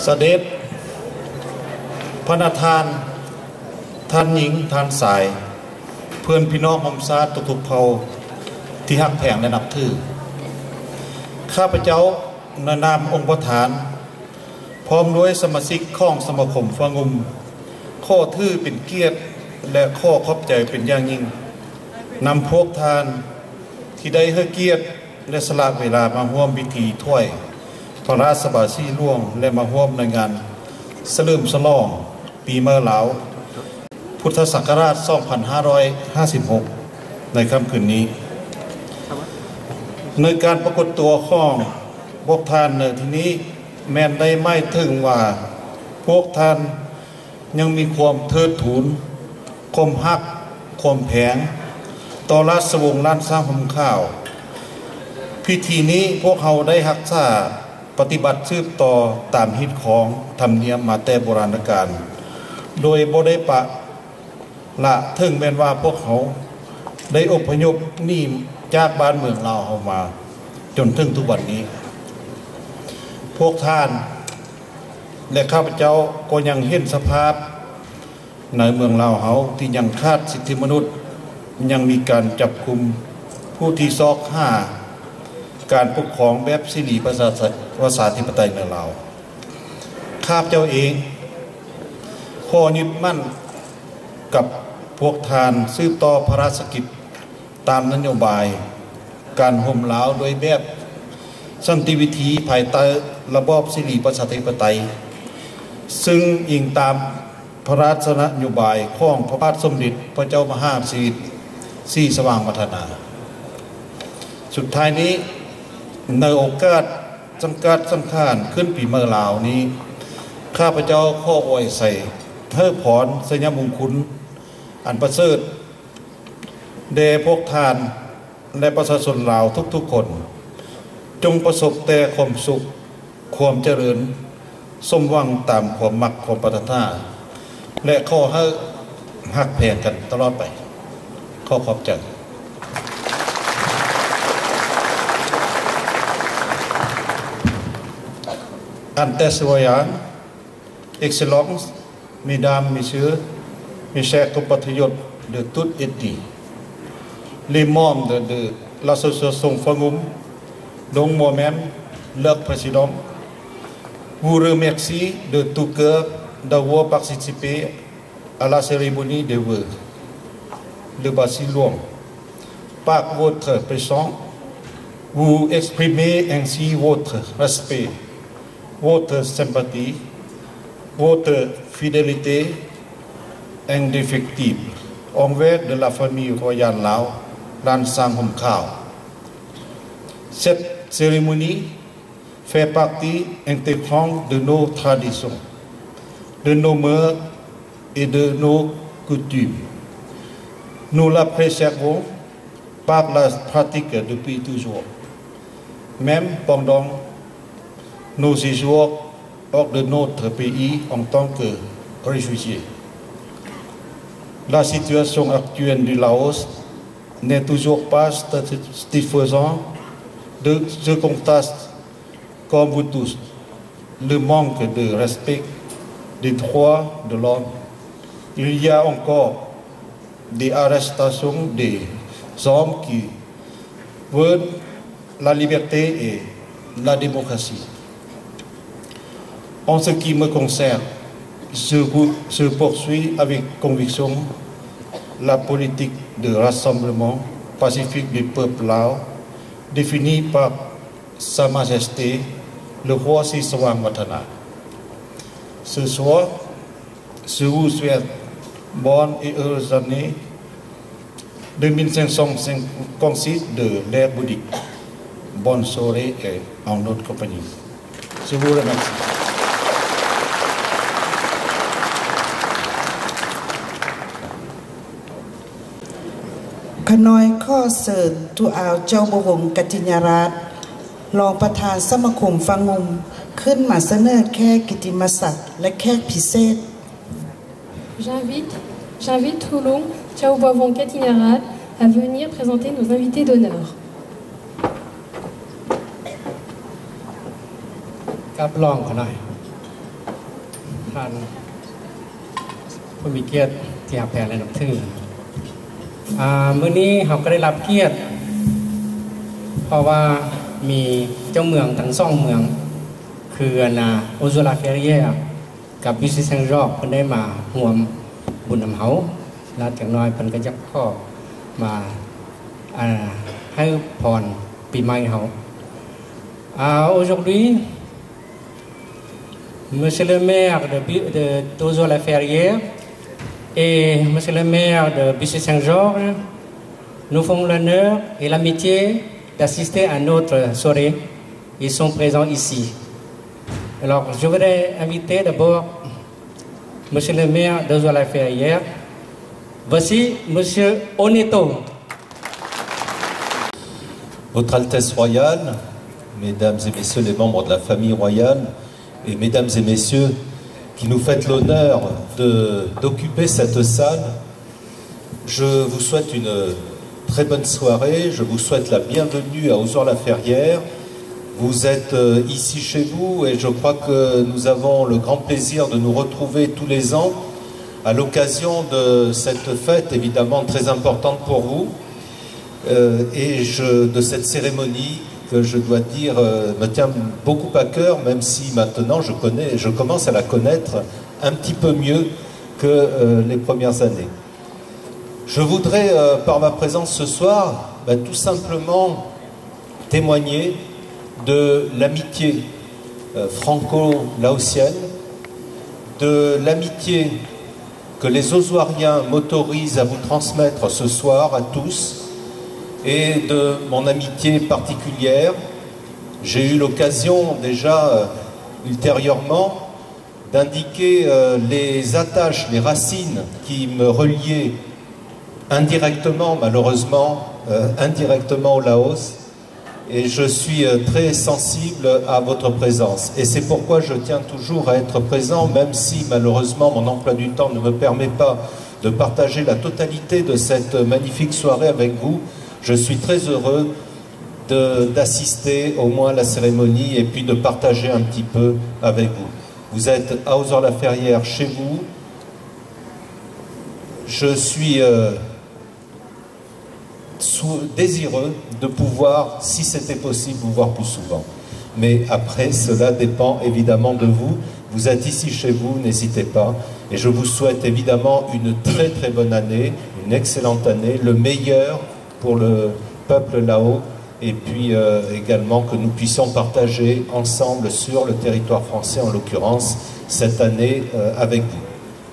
เสด็จพระนาทานท่านหญิงท่านสายเพื่อนพี่น้องมอมซาทุกๆเผ่าที่หักแผงและนับถือข้าพเจ้าในนามองค์ประธานพร้อมด้วยสมาชิกของสมาคมฟังงุมข้อทื่อเป็นเกียรติและข้อขอบใจเป็นอย่างยิ่งนำพวกทานที่ได้ให้เกียรติและสละเวลามาร่วมพิธีถ้วยพระราชบาชีหลวงและมาร่วมในงานเฉลิมฉลองปีมะเหลาพุทธศักราช 2556 ในค่ำคืนนี้ในการปรากฏตัวของพวกทานในที่นี้แม้นได้ไม่ถึงว่าพวกทานยังมีความเทิดทูนความฮักความแผงต่อราชวงศ์ล้านสร้างหมข้าวพิธีนี้พวกเขาได้รักษาปฏิบัติสืบต่อตามฮิตของธรรมเนียมมาแต่โบราณกาลโดยบ่ได้ปะละถึงแม้ว่าพวกเขาได้อพยพหนีจากบ้านเมืองลาวเข้ามาจนถึงทุกวันนี้พวกท่านและข้าพเจ้าก็ยังเห็นสภาพในเมืองลาวเขาที่ยังขาดสิทธิมนุษย์ยังมีการจับกุมผู้ที่ซอกห้าการปกครองแบบสิริประชาธิปไตยในลาวข้าพเจ้าเองข้อยึดมั่นกับพวกทานสืบต่อพระราชกิจตามนโยบายการห่มเหลาโดยแบบสันติวิธีภายใต้ระบอบสิริประชาธิปไตยซึ่งอิงตามพระราชนโยบายของพระบาทสมเด็จพระเจ้ามหาสิริศรีสว่างวัฒนาสุดท้ายนี้ในโอกาสสำคัญขึ้นปีมะเหลานี้ข้าพเจ้าขออวยใส่เทิดพรสยามมงคลอันประเสริฐแด่พวกทานและประชาชนลาวทุกๆคนจงประสบแต่ความสุขความเจริญสมหวังตามความมักความปรารถนาและขอให้หักแพงกันตลอดไปขอขอบใจAntes voyant, Excellences, Mesdames, Messieurs, mes chers compatriotes de toute ethnie, les membres de l'association Fangum, dont moi-même, leur président, vous remercie de tout cœur d'avoir participé à la cérémonie de vœux de Basilouan. Par votre présence, vous exprimez ainsi votre respect, votre sympathie, votre fidélité indéfectible envers de la famille royale Lao, Lansang Hom Khao. Cette cérémonie fait partie intégrante de nos traditions, de nos mœurs et de nos coutumes. Nous la préservons par la pratique depuis toujours, même pendant nos séjours hors de notre pays en tant que réfugiés. La situation actuelle du Laos n'est toujours pas satisfaisante. De ce constate, comme vous tous, le manque de respect des droits de l'homme. Il y a encore des arrestations des hommes qui veulent la liberté et la démocratie. En ce qui me concerne, je poursuis avec conviction la politique de rassemblement pacifique du peuple lao définie par Sa Majesté le roi Sisawang Watana. Ce soir, je vous souhaite bonne et heureuse année 2556 de l'ère bouddhique. Bonne soirée et en notre compagnie. Je vous remercie. Khanoy ข้อเสริญตุอาวเจ้าบวงกติญารัตน์รองประธานสมาคมฟังงุมขึ้นมาเสนอแขกกิตติมศักดิ์และแขกพิเศษ J'invite Toulon, Chao Bavong Katinyarat à venir présenter nos invités d'honneur. กับลองเขาหน่อย ท่านผู้มีเกียรติที่หักแพงและนับถือมื้อนี้เราก็ได้รับเกียรติเพราะว่ามีเจ้าเมืองทั้งสองเมืองคือโอโซลาเฟเรียกับบิซิเซงจอร์จเพิ่นได้มาร่วมบุญนำเฮาแล้วจากน้อยเพิ่นก็จะขอมาให้พรปีใหม่เฮาaujourd'hui Monsieur le maire d'Ozo-la-Ferrière et Monsieur le maire de Bussy-Saint-Georges, nous font l'honneur et l'amitié d'assister à notre soirée. Ils sont présents ici. Alors, je voudrais inviter d'abord Monsieur le maire d'Ozo-la-Ferrière. Voici Monsieur Oneto. Votre Altesse royale, Mesdames et Messieurs les membres de la famille royale, et Mesdames et Messieurs qui nous faites l'honneur d'occuper cette salle, je vous souhaite une très bonne soirée, je vous souhaite la bienvenue à Ozor-la-Ferrière. Vous êtes ici chez vous et je crois que nous avons le grand plaisir de nous retrouver tous les ans à l'occasion de cette fête évidemment très importante pour vous et de cette cérémonie que je dois dire me tient beaucoup à cœur, même si maintenant je commence à la connaître un petit peu mieux que les premières années. Je voudrais, par ma présence ce soir, tout simplement témoigner de l'amitié franco-laotienne, de l'amitié que les Ozoiriens m'autorisent à vous transmettre ce soir à tous, et de mon amitié particulière. J'ai eu l'occasion déjà ultérieurement d'indiquer les attaches, les racines qui me reliaient indirectement, malheureusement, indirectement au Laos. Et je suis très sensible à votre présence. Et c'est pourquoi je tiens toujours à être présent, même si malheureusement mon emploi du temps ne me permet pas de partager la totalité de cette magnifique soirée avec vous. Je suis très heureux d'assister au moins à la cérémonie et puis de partager un petit peu avec vous. Vous êtes à Ozor-la-Ferrière chez vous. Je suis désireux de pouvoir, si c'était possible, vous voir plus souvent. Mais après, cela dépend évidemment de vous. Vous êtes ici chez vous, n'hésitez pas. Et je vous souhaite évidemment une très très bonne année, une excellente année, le meilleur pour le peuple Lao, et puis également que nous puissions partager ensemble sur le territoire français, en l'occurrence, cette année avec vous.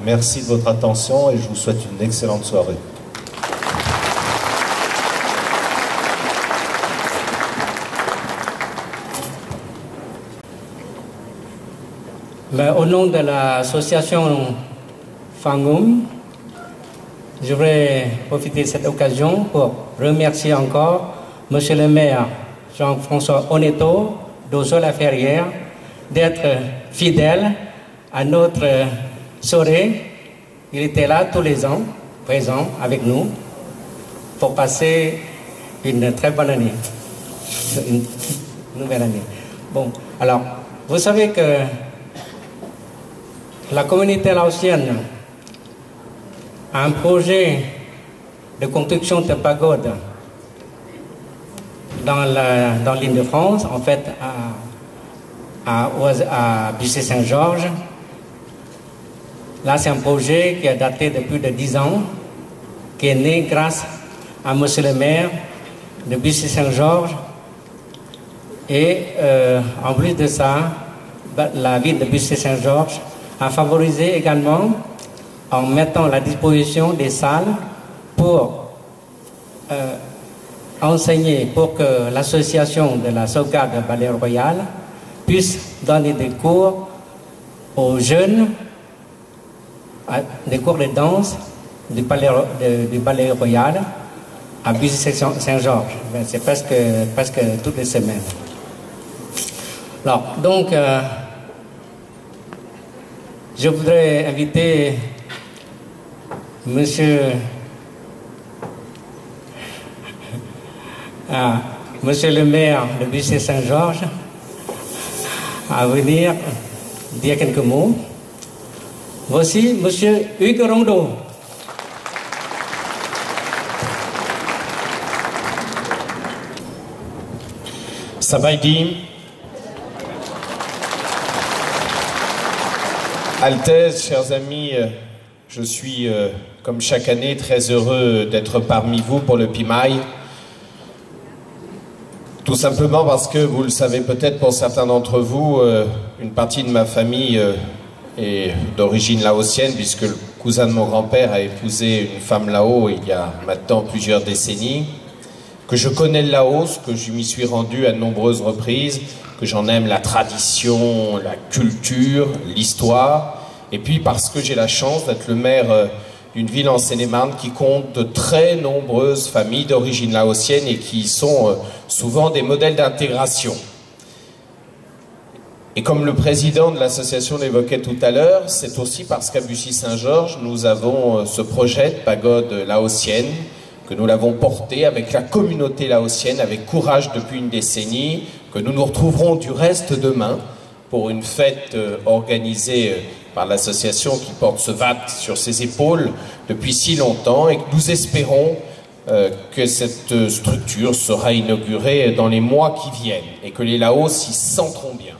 Merci de votre attention et je vous souhaite une excellente soirée. Au nom de l'association Fangum, je voudrais profiter de cette occasion pour remercier encore Monsieur le maire Jean-François Oneto d'Ozo-la-Ferrière d'être fidèle à notre soirée. Il était là tous les ans, présent avec nous, pour passer une très bonne année, une nouvelle année. Bon, alors, vous savez que la communauté laotienne a un projet de construction de pagode dans l'île de France, en fait à Bussy-Saint-Georges. Là, c'est un projet qui a daté de plus de 10 ans, qui est né grâce à Monsieur le maire de Bussy-Saint-Georges. Et en plus de ça, la ville de Bussy-Saint-Georges a favorisé également en mettant à la disposition des salles pour enseigner, pour que l'association de la sauvegarde de Ballet Royal puisse donner des cours aux jeunes, des cours de danse du Ballet Royal à Bussy-Saint-Georges. C'est presque toutes les semaines. Alors, donc, je voudrais inviter Monsieur le maire de Bussy-Saint-Georges à venir dire quelques mots. Voici M. Hugues Rondeau. Sabaïdi, Altesse, chers amis, je suis, comme chaque année, très heureux d'être parmi vous pour le Pimaï. Tout simplement parce que, vous le savez peut-être pour certains d'entre vous, une partie de ma famille est d'origine laotienne, puisque le cousin de mon grand-père a épousé une femme lao il y a maintenant plusieurs décennies, que je connais le Laos, que je m'y suis rendu à de nombreuses reprises, que j'en aime la tradition, la culture, l'histoire, et puis parce que j'ai la chance d'être le maire d'une ville en Seine-et-Marne qui compte de très nombreuses familles d'origine laotienne et qui sont souvent des modèles d'intégration. Et comme le président de l'association l'évoquait tout à l'heure, c'est aussi parce qu'à Bussy-Saint-Georges, nous avons ce projet de pagode laotienne, que nous l'avons porté avec la communauté laotienne, avec courage depuis une décennie, que nous nous retrouverons du reste demain pour une fête organisée par l'association qui porte ce VAT sur ses épaules depuis si longtemps, et que nous espérons que cette structure sera inaugurée dans les mois qui viennent et que les Laos s'y sentiront bien.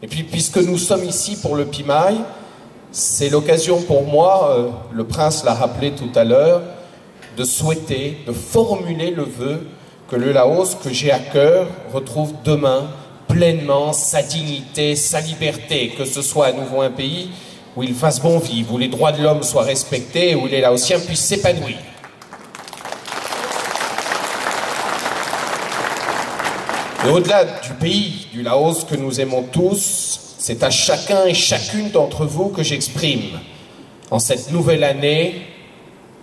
Et puis, puisque nous sommes ici pour le Pimaï, c'est l'occasion pour moi, le prince l'a rappelé tout à l'heure, de souhaiter, de formuler le vœu que le Laos, que j'ai à cœur, retrouve demain pleinement sa dignité, sa liberté, que ce soit à nouveau un pays où il fasse bon vivre, où les droits de l'homme soient respectés, où les Laotiens puissent s'épanouir. Et au-delà du pays, du Laos que nous aimons tous, c'est à chacun et chacune d'entre vous que j'exprime, en cette nouvelle année,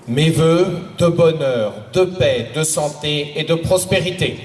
mes vœux de bonheur, de paix, de santé et de prospérité.